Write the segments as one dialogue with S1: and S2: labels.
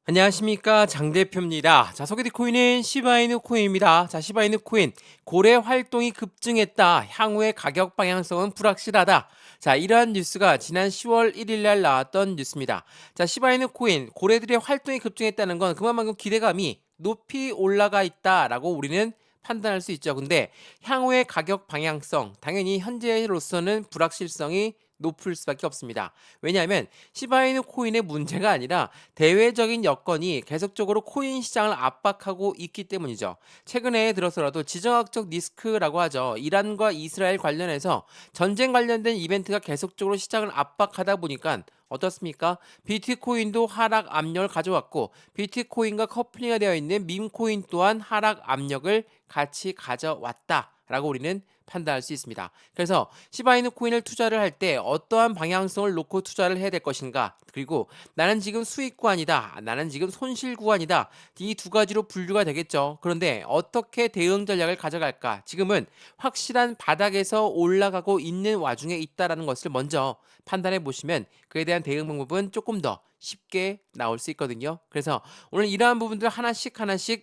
S1: 안녕하십니까 장 대표입니다. 자 소개된 코인은 시바이누 코인입니다. 자 시바이누 코인 고래 활동이 급증했다. 향후의 가격 방향성은 불확실하다. 자 이러한 뉴스가 지난 10월 1일 날 나왔던 뉴스입니다. 자 시바이누 코인 고래들의 활동이 급증했다는 건 그만큼 기대감이 높이 올라가 있다라고 우리는 판단할 수 있죠. 근데 향후의 가격 방향성 당연히 현재로서는 불확실성이 높을 수밖에 없습니다. 왜냐하면 시바이누 코인의 문제가 아니라 대외적인 여건이 계속적으로 코인 시장을 압박하고 있기 때문이죠. 최근에 들어서라도 지정학적 리스크라고 하죠. 이란과 이스라엘 관련해서 전쟁 관련된 이벤트가 계속적으로 시장을 압박하다 보니까 어떻습니까? 비트코인도 하락 압력을 가져왔고 비트코인과 커플링이 되어 있는 밈코인 또한 하락 압력을 같이 가져왔다. 라고 우리는 판단할 수 있습니다. 그래서 시바이누 코인을 투자를 할 때 어떠한 방향성을 놓고 투자를 해야 될 것인가? 그리고 나는 지금 수익 구간이다. 나는 지금 손실 구간이다. 이 두 가지로 분류가 되겠죠. 그런데 어떻게 대응 전략을 가져갈까? 지금은 확실한 바닥에서 올라가고 있는 와중에 있다라는 것을 먼저 판단해 보시면 그에 대한 대응 방법은 조금 더 쉽게 나올 수 있거든요. 그래서 오늘 이러한 부분들 하나씩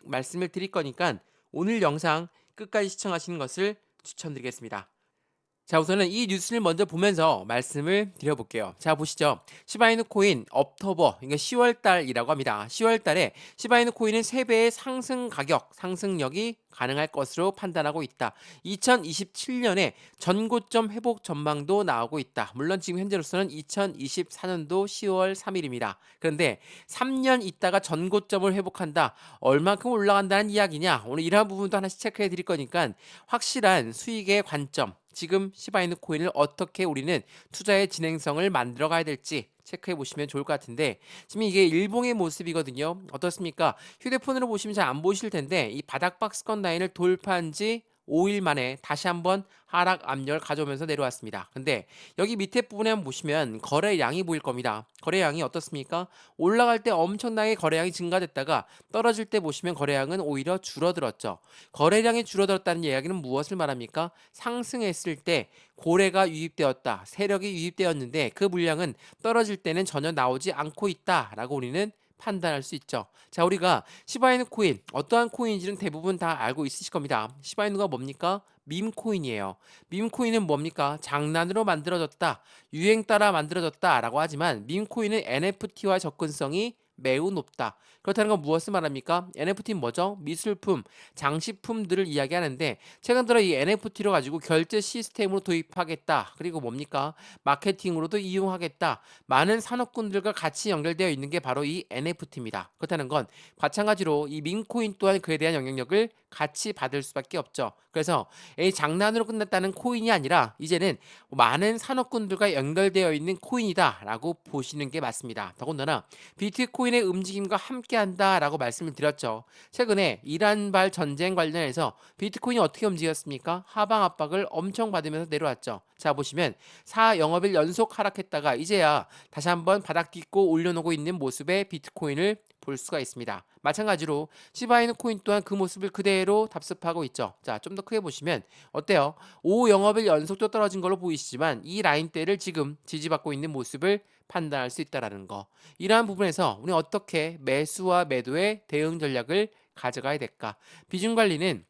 S1: 말씀을 드릴 거니까 오늘 영상 끝까지 시청하시는 것을 추천드리겠습니다. 자, 우선은 이 뉴스를 먼저 보면서 말씀을 드려볼게요. 자, 보시죠. 시바이누 코인 업토버, 그러니까 10월 달이라고 합니다. 10월 달에 시바이누 코인은 3배의 상승 가격, 상승력이 가능할 것으로 판단하고 있다. 2027년에 전고점 회복 전망도 나오고 있다. 물론 지금 현재로서는 2024년도 10월 3일입니다. 그런데 3년 있다가 전고점을 회복한다. 얼만큼 올라간다는 이야기냐? 오늘 이러한 부분도 하나씩 체크해 드릴 거니까 확실한 수익의 관점, 지금 시바이누 코인을 어떻게 우리는 투자의 진행성을 만들어 가야 될지 체크해 보시면 좋을 것 같은데 지금 이게 일봉의 모습이거든요. 어떻습니까? 휴대폰으로 보시면 잘 안 보실 텐데 이 바닥 박스권 라인을 돌파한 지 5일 만에 다시 한번 하락 압력을 가져오면서 내려왔습니다. 근데 여기 밑에 부분에 한번 보시면 거래량이 보일 겁니다. 거래량이 어떻습니까? 올라갈 때 엄청나게 거래량이 증가됐다가 떨어질 때 보시면 거래량은 오히려 줄어들었죠. 거래량이 줄어들었다는 이야기는 무엇을 말합니까? 상승했을 때 고래가 유입되었다. 세력이 유입되었는데 그 물량은 떨어질 때는 전혀 나오지 않고 있다라고 우리는 판단할 수 있죠. 자, 우리가 시바이누 코인, 어떠한 코인인지는 대부분 다 알고 있으실 겁니다. 시바이누가 뭡니까? 밈코인이에요. 밈코인은 뭡니까? 장난으로 만들어졌다. 유행 따라 만들어졌다라고 하지만 밈코인은 NFT와 접근성이 매우 높다. 그렇다는 건 무엇을 말합니까? NFT는 뭐죠? 미술품, 장식품들을 이야기하는데 최근 들어 이 NFT로 가지고 결제 시스템으로 도입하겠다. 그리고 뭡니까? 마케팅으로도 이용하겠다. 많은 산업군들과 같이 연결되어 있는 게 바로 이 NFT입니다. 그렇다는 건 마찬가지로 이 민코인 또한 그에 대한 영향력을 같이 받을 수밖에 없죠. 그래서 이 장난으로 끝났다는 코인이 아니라 이제는 많은 산업군들과 연결되어 있는 코인이다라고 보시는 게 맞습니다. 더군다나 비트코인의 움직임과 함께한다라고 말씀을 드렸죠. 최근에 이란발 전쟁 관련해서 비트코인이 어떻게 움직였습니까? 하방 압박을 엄청 받으면서 내려왔죠. 자, 보시면 4영업일 연속 하락했다가 이제야 다시 한번 바닥 딛고 올려놓고 있는 모습의 비트코인을 볼 수가 있습니다. 마찬가지로 시바이누 코인 또한 그 모습을 그대로 답습하고 있죠. 자, 좀 더 크게 보시면 어때요? 5영업일 연속도 떨어진 걸로 보이시지만 이 라인대를 지금 지지받고 있는 모습을 판단할 수 있다라는 거. 이러한 부분에서 우리 어떻게 매수와 매도의 대응 전략을 가져가야 될까? 비중 관리는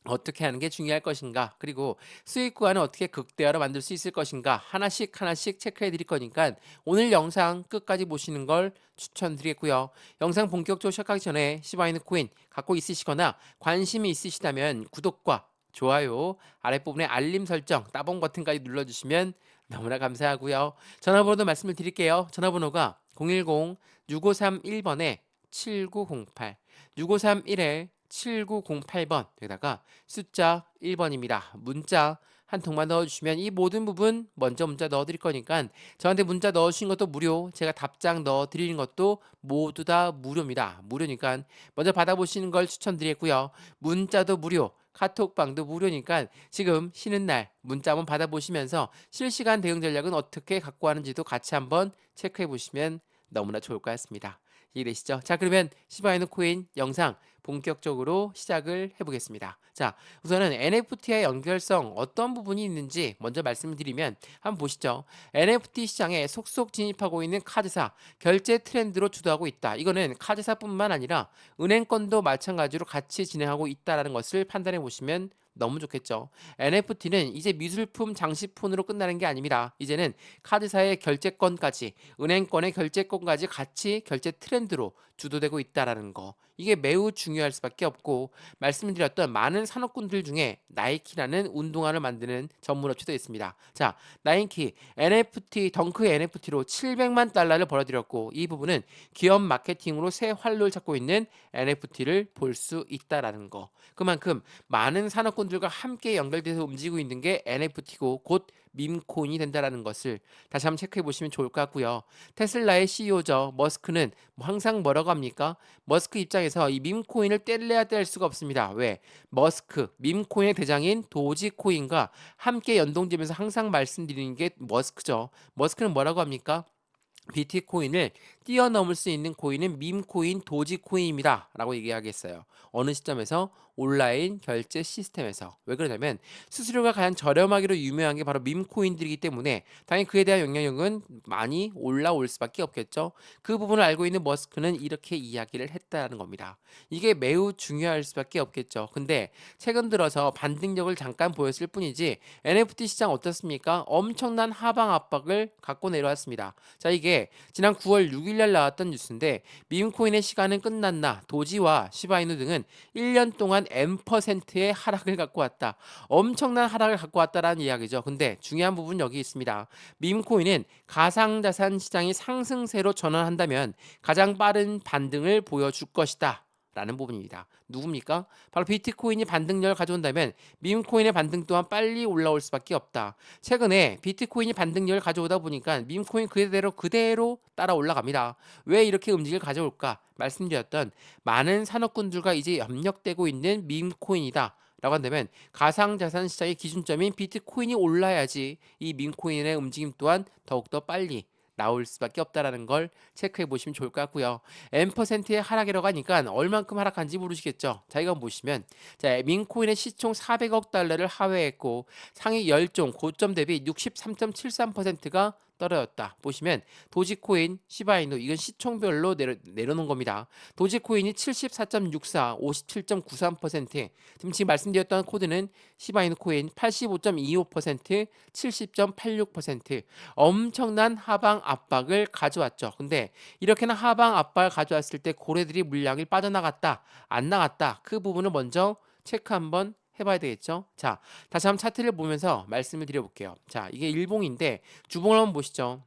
S1: 어떻게 하는 게 중요할 것인가? 그리고 수익 구간을 어떻게 극대화로 만들 수 있을 것인가? 하나씩 체크해 드릴 거니까 오늘 영상 끝까지 보시는 걸 추천드리겠고요. 영상 본격적으로 시작하기 전에 시바이누 코인 갖고 있으시거나 관심이 있으시다면 구독과 좋아요, 아랫부분에 알림 설정, 따봉 버튼까지 눌러주시면 너무나 감사하고요. 전화번호도 말씀을 드릴게요. 전화번호가 010-6531번에 7908, 6531에 7908번, 여기다가 숫자 1번입니다. 문자 한 통만 넣어주시면 이 모든 부분 먼저 문자 넣어드릴 거니까 저한테 문자 넣어주신 것도 무료, 제가 답장 넣어드리는 것도 모두 다 무료입니다. 무료니까 먼저 받아보시는 걸 추천드리겠고요. 문자도 무료, 카톡방도 무료니까 지금 쉬는 날 문자 한번 받아보시면서 실시간 대응 전략은 어떻게 갖고 하는지도 같이 한번 체크해 보시면 너무나 좋을 것 같습니다. 이해되시죠? 자, 그러면 시바이누 코인 영상 본격적으로 시작을 해보겠습니다. 자, 우선은 NFT의 연결성 어떤 부분이 있는지 먼저 말씀드리면 한번 보시죠. NFT 시장에 속속 진입하고 있는 카드사, 결제 트렌드로 주도하고 있다. 이거는 카드사뿐만 아니라 은행권도 마찬가지로 같이 진행하고 있다는 것을 판단해 보시면 너무 좋겠죠. NFT는 이제 미술품 장식품으로 끝나는 게 아닙니다. 이제는 카드사의 결제권까지, 은행권의 결제권까지 같이 결제 트렌드로 주도되고 있다라는 거. 이게 매우 중요할 수밖에 없고, 말씀드렸던 많은 산업군들 중에 나이키라는 운동화를 만드는 전문 업체도 있습니다. 자, 나이키 NFT 덩크 NFT로 700만 달러를 벌어들였고, 이 부분은 기업 마케팅으로 새 활로를 찾고 있는 NFT를 볼 수 있다라는 거. 그만큼 많은 산업군들과 함께 연결돼서 움직이고 있는 게 NFT고 곧 밈코인이 된다라는 것을 다시 한번 체크해 보시면 좋을 것 같고요. 테슬라의 CEO죠. 머스크는 뭐 항상 뭐라고 합니까? 머스크 입장에서 이 밈코인을 뗄래야 뗄 수가 없습니다. 왜? 머스크, 밈코인의 대장인 도지코인과 함께 연동되면서 항상 말씀드리는 게 머스크죠. 머스크는 뭐라고 합니까? 비트코인을 뛰어넘을 수 있는 코인은 밈코인, 도지코인입니다. 라고 얘기하겠어요. 어느 시점에서? 온라인 결제 시스템에서. 왜 그러냐면 수수료가 가장 저렴하기로 유명한 게 바로 밈코인들이기 때문에 당연히 그에 대한 영향력은 많이 올라올 수밖에 없겠죠. 그 부분을 알고 있는 머스크는 이렇게 이야기를 했다는 겁니다. 이게 매우 중요할 수밖에 없겠죠. 근데 최근 들어서 반등력을 잠깐 보였을 뿐이지 NFT 시장 어떻습니까? 엄청난 하방 압박을 갖고 내려왔습니다. 자, 이게 지난 9월 6일날 나왔던 뉴스인데 밈코인의 시간은 끝났나 도지와 시바이누 등은 1년 동안 N%의 하락을 갖고 왔다. 엄청난 하락을 갖고 왔다라는 이야기죠. 근데 중요한 부분 여기 있습니다. 밈코인은 가상자산 시장이 상승세로 전환한다면 가장 빠른 반등을 보여줄 것이다. 라는 부분입니다. 누굽니까? 바로 비트코인이 반등력을 가져온다면 밈코인의 반등 또한 빨리 올라올 수밖에 없다. 최근에 비트코인이 반등력을 가져오다 보니까 밈코인 그대로 따라 올라갑니다. 왜 이렇게 움직임을 가져올까? 말씀드렸던 많은 산업군들과 이제 협력되고 있는 밈코인이다. 라고 한다면 가상자산 시장의 기준점인 비트코인이 올라야지 이 밈코인의 움직임 또한 더욱더 빨리 나올 수밖에 없다라는 걸 체크해 보시면 좋을 것 같고요. N%의 하락이라고 하니까 얼만큼 하락한지 모르시겠죠. 자, 이거 보시면 자, 민코인의 시총 400억 달러를 하회했고 상위 10종 고점 대비 63.73%가 떨어졌다. 보시면 도지코인, 시바이누 이건 시총별로 내려놓은 겁니다. 도지코인이 74.64, 57.93%, 지금 말씀드렸던 코드는 시바이누 코인 85.25%, 70.86%, 엄청난 하방 압박을 가져왔죠. 근데 이렇게나 하방 압박을 가져왔을 때 고래들이 물량이 빠져나갔다, 안 나갔다, 그 부분을 먼저 체크 한번 해봐야 되겠죠. 자, 다시 한번 차트를 보면서 말씀을 드려볼게요. 자, 이게 일봉인데 주봉을 한번 보시죠.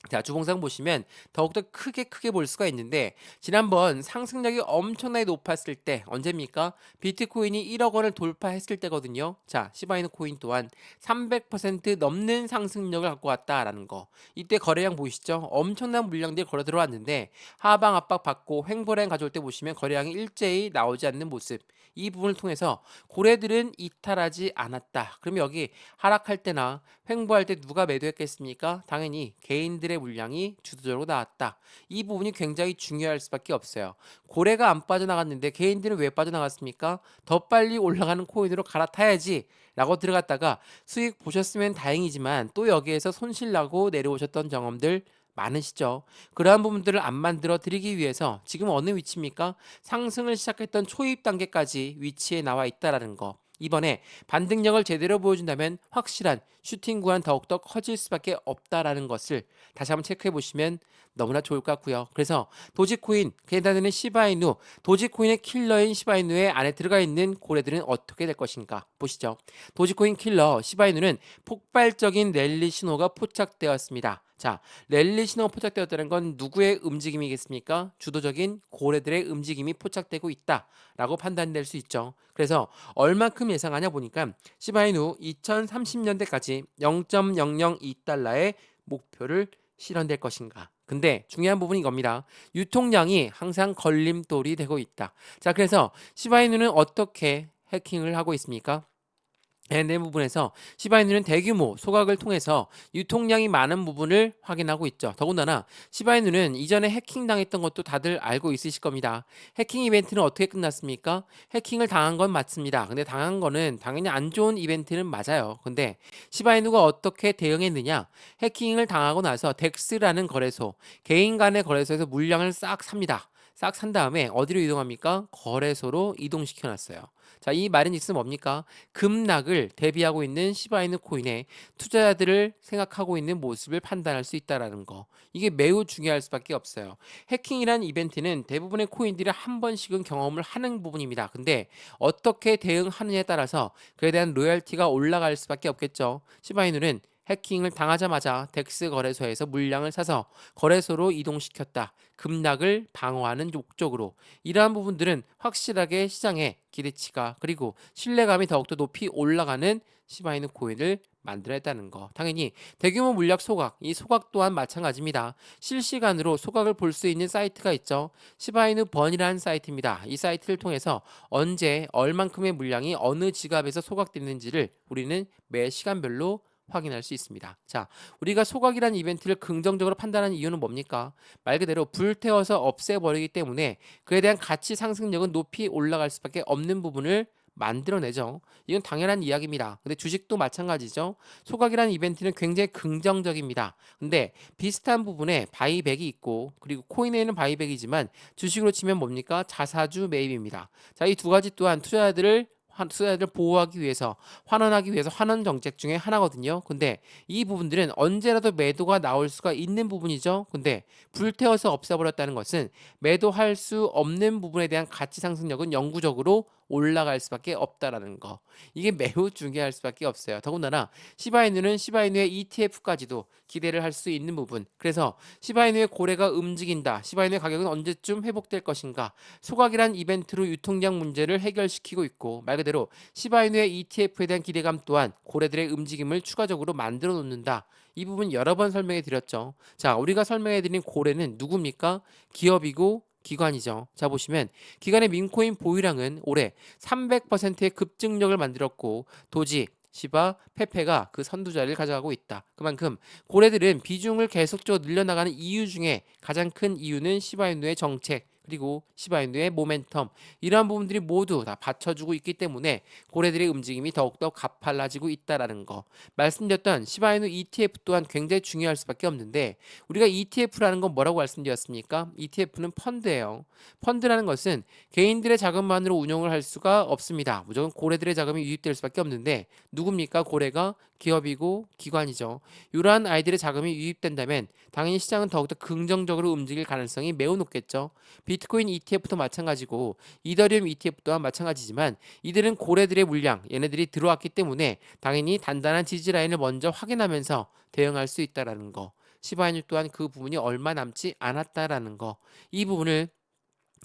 S1: 자, 주봉상 보시면 더욱더 크게 볼 수가 있는데 지난번 상승력이 엄청나게 높았을 때 언제입니까? 비트코인이 1억 원을 돌파했을 때거든요. 자, 시바이누 코인 또한 300% 넘는 상승력을 갖고 왔다라는 거. 이때 거래량 보이시죠? 엄청난 물량들이 걸어 들어왔는데 하방 압박 받고 횡보량 가져올 때 보시면 거래량이 일제히 나오지 않는 모습. 이 부분을 통해서 고래들은 이탈하지 않았다. 그럼 여기 하락할 때나 횡보할 때 누가 매도했겠습니까? 당연히 개인들의 물량이 주도적으로 나왔다. 이 부분이 굉장히 중요할 수밖에 없어요. 고래가 안 빠져나갔는데 개인들은 왜 빠져나갔습니까? 더 빨리 올라가는 코인으로 갈아타야지 라고 들어갔다가 수익 보셨으면 다행이지만 또 여기에서 손실 나고 내려오셨던 경험들 많으시죠. 그러한 부분들을 안 만들어 드리기 위해서 지금 어느 위치입니까? 상승을 시작했던 초입 단계까지 위치에 나와 있다라는 거. 이번에 반등력을 제대로 보여준다면 확실한 슈팅 구간 더욱더 커질 수밖에 없다라는 것을 다시 한번 체크해 보시면 너무나 좋을 것 같고요. 그래서 도지코인, 게다는 시바이누, 도지코인의 킬러인 시바이누의 안에 들어가 있는 고래들은 어떻게 될 것인가 보시죠. 도지코인 킬러 시바이누는 폭발적인 랠리 신호가 포착되었습니다. 자, 랠리 신호가 포착되었다는 건 누구의 움직임이겠습니까? 주도적인 고래들의 움직임이 포착되고 있다라고 판단될 수 있죠. 그래서 얼만큼 예상하냐 보니까 시바이누 2030년대까지 0.002달러의 목표를 실현될 것인가. 근데 중요한 부분이 이겁니다. 유통량이 항상 걸림돌이 되고 있다. 자, 그래서 시바이누는 어떻게 해킹을 하고 있습니까? N의 부분에서 시바이누는 대규모 소각을 통해서 유통량이 많은 부분을 확인하고 있죠. 더군다나 시바이누는 이전에 해킹당했던 것도 다들 알고 있으실 겁니다. 해킹 이벤트는 어떻게 끝났습니까? 해킹을 당한 건 맞습니다. 근데 당한 거는 당연히 안 좋은 이벤트는 맞아요. 근데 시바이누가 어떻게 대응했느냐? 해킹을 당하고 나서 덱스라는 거래소, 개인 간의 거래소에서 물량을 싹 삽니다. 싹 산 다음에 어디로 이동합니까? 거래소로 이동시켜 놨어요. 자, 이 말인즉슨 뭡니까? 급락을 대비하고 있는 시바이누 코인의 투자자들을 생각하고 있는 모습을 판단할 수 있다라는 거. 이게 매우 중요할 수밖에 없어요. 해킹이란 이벤트는 대부분의 코인들이 한 번씩은 경험을 하는 부분입니다. 근데 어떻게 대응하느냐에 따라서 그에 대한 로열티가 올라갈 수밖에 없겠죠. 시바이누는 해킹을 당하자마자 덱스 거래소에서 물량을 사서 거래소로 이동시켰다. 급락을 방어하는 목적으로. 이러한 부분들은 확실하게 시장의 기대치가 그리고 신뢰감이 더욱더 높이 올라가는 시바이누 코인을 만들어냈다는 거. 당연히 대규모 물약 소각, 이 소각 또한 마찬가지입니다. 실시간으로 소각을 볼 수 있는 사이트가 있죠. 시바이누 번이라는 사이트입니다. 이 사이트를 통해서 언제 얼만큼의 물량이 어느 지갑에서 소각됐는지를 우리는 매 시간별로 확인할 수 있습니다. 자, 우리가 소각이라는 이벤트를 긍정적으로 판단하는 이유는 뭡니까? 말 그대로 불태워서 없애버리기 때문에 그에 대한 가치 상승력은 높이 올라갈 수밖에 없는 부분을 만들어내죠. 이건 당연한 이야기입니다. 근데 주식도 마찬가지죠. 소각이라는 이벤트는 굉장히 긍정적입니다. 근데 비슷한 부분에 바이백이 있고 그리고 코인에는 바이백이지만 주식으로 치면 뭡니까? 자사주 매입입니다. 자, 이 두 가지 또한 투자자들 보호하기 위해서 환원하기 위해서 환원 정책 중에 하나거든요. 근데 이 부분들은 언제라도 매도가 나올 수가 있는 부분이죠. 근데 불태워서 없애버렸다는 것은 매도할 수 없는 부분에 대한 가치 상승력은 영구적으로 올라갈 수밖에 없다라는 거. 이게 매우 중요할 수밖에 없어요. 더군다나 시바이누는 시바이누의 ETF까지도 기대를 할 수 있는 부분. 그래서 시바이누의 고래가 움직인다. 시바이누의 가격은 언제쯤 회복될 것인가? 소각이란 이벤트로 유통량 문제를 해결시키고 있고 말 그대로 시바이누의 ETF에 대한 기대감 또한 고래들의 움직임을 추가적으로 만들어 놓는다. 이 부분 여러 번 설명해 드렸죠. 자, 우리가 설명해 드린 고래는 누굽니까? 기업이고 기관이죠. 자, 보시면 기관의 민코인 보유량은 올해 300%의 급증력을 만들었고 도지, 시바, 페페가 그 선두자리를 가져가고 있다. 그만큼 고래들은 비중을 계속적으로 늘려나가는 이유 중에 가장 큰 이유는 시바이누의 정책 그리고 시바이누의 모멘텀 이러한 부분들이 모두 다 받쳐주고 있기 때문에 고래들의 움직임이 더욱더 가팔라지고 있다라는 거. 말씀드렸던 시바이누 ETF 또한 굉장히 중요할 수밖에 없는데 우리가 ETF라는 건 뭐라고 말씀드렸습니까? ETF는 펀드예요. 펀드라는 것은 개인들의 자금만으로 운용을 할 수가 없습니다. 무조건 고래들의 자금이 유입될 수밖에 없는데 누굽니까? 고래가 기업이고 기관이죠. 이러한 아이들의 자금이 유입된다면 당연히 시장은 더욱더 긍정적으로 움직일 가능성이 매우 높겠죠. 비트코인 ETF도 마찬가지고 이더리움 ETF 또한 마찬가지지만 이들은 고래들의 물량, 얘네들이 들어왔기 때문에 당연히 단단한 지지 라인을 먼저 확인하면서 대응할 수 있다라는 거. 시바이누 또한 그 부분이 얼마 남지 않았다라는 거. 이 부분을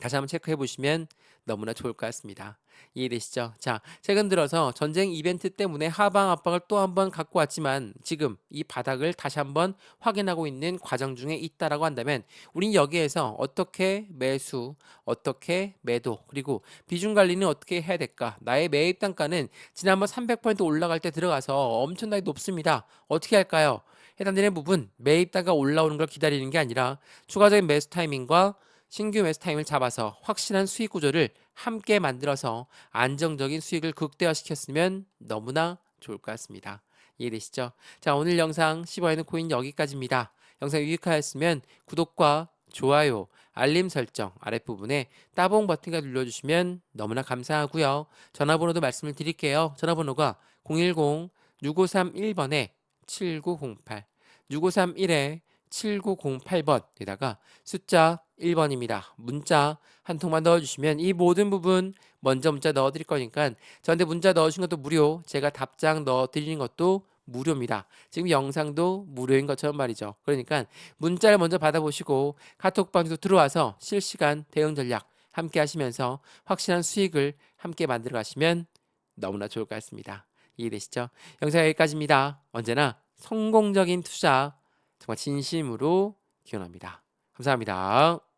S1: 다시 한번 체크해 보시면 너무나 좋을 것 같습니다. 이해되시죠? 자, 최근 들어서 전쟁 이벤트 때문에 하방 압박을 또 한번 갖고 왔지만 지금 이 바닥을 다시 한번 확인하고 있는 과정 중에 있다라고 한다면 우린 여기에서 어떻게 매수, 어떻게 매도, 그리고 비중 관리는 어떻게 해야 될까? 나의 매입 단가는 지난번 300% 올라갈 때 들어가서 엄청나게 높습니다. 어떻게 할까요? 해당되는 부분 매입 단가 올라오는 걸 기다리는 게 아니라 추가적인 매수 타이밍과 신규 매수 타임을 잡아서 확실한 수익 구조를 함께 만들어서 안정적인 수익을 극대화시켰으면 너무나 좋을 것 같습니다. 이해되시죠? 자, 오늘 영상 시바이누 코인 여기까지입니다. 영상 유익하였으면 구독과 좋아요, 알림 설정 아랫부분에 따봉 버튼까지 눌러주시면 너무나 감사하고요. 전화번호도 말씀을 드릴게요. 전화번호가 010-6531번에 7908 6531에 7908번에다가 숫자 1번입니다. 문자 한 통만 넣어주시면 이 모든 부분 먼저 문자 넣어드릴 거니까 저한테 문자 넣어주신 것도 무료, 제가 답장 넣어드리는 것도 무료입니다. 지금 영상도 무료인 것처럼 말이죠. 그러니까 문자를 먼저 받아보시고 카톡방에도 들어와서 실시간 대응 전략 함께 하시면서 확실한 수익을 함께 만들어 가시면 너무나 좋을 것 같습니다. 이해되시죠? 영상 여기까지입니다. 언제나 성공적인 투자 정말 진심으로 기원합니다. 감사합니다.